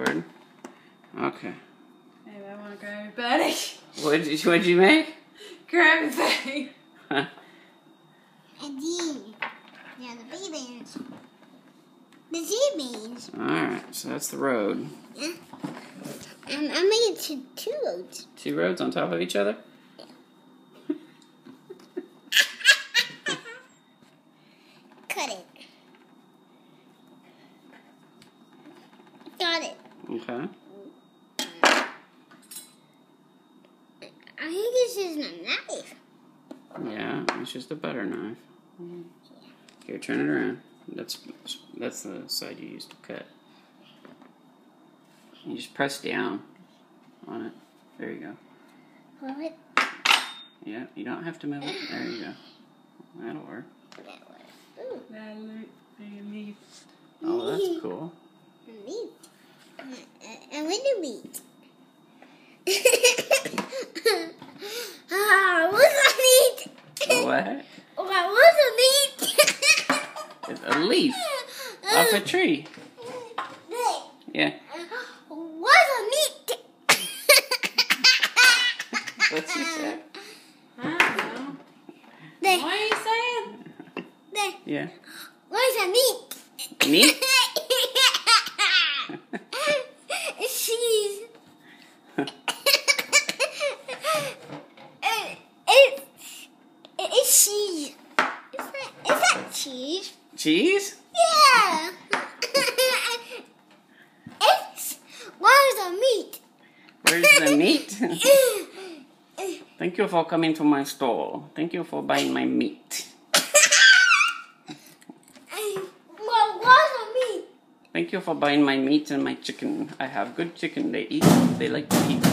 bird. Okay. Maybe I want to grab your birdie. What'd you make? Grab your birdie. Huh. And these. Yeah, the bee beans. The sea beans. Alright, so that's the road. Yeah. And I made it to 2 roads. 2 roads on top of each other? Cut it. Got it. Okay. I think this is a knife. Yeah, it's just a butter knife. Here, turn it around. That's the side you used to cut. You just press down on it. There you go. What? Yeah, you don't have to move it. There you go. That'll work. Ooh. That look leaf. Oh, that's cool. Meat. I want to meat. What's a meat? A what? What's a meat? It's a leaf off a tree. Yeah. What's a meat? What's he say? I don't know. There. What are you saying? There. Yeah. What's a meat? Meat? Cheese. It's cheese. Is that cheese? Cheese? Yeah. Where's the meat? Where's the meat? Thank you for coming to my store. Thank you for buying my meat. Well, where's the meat? Thank you for buying my meat and my chicken. I have good chicken. They like to eat.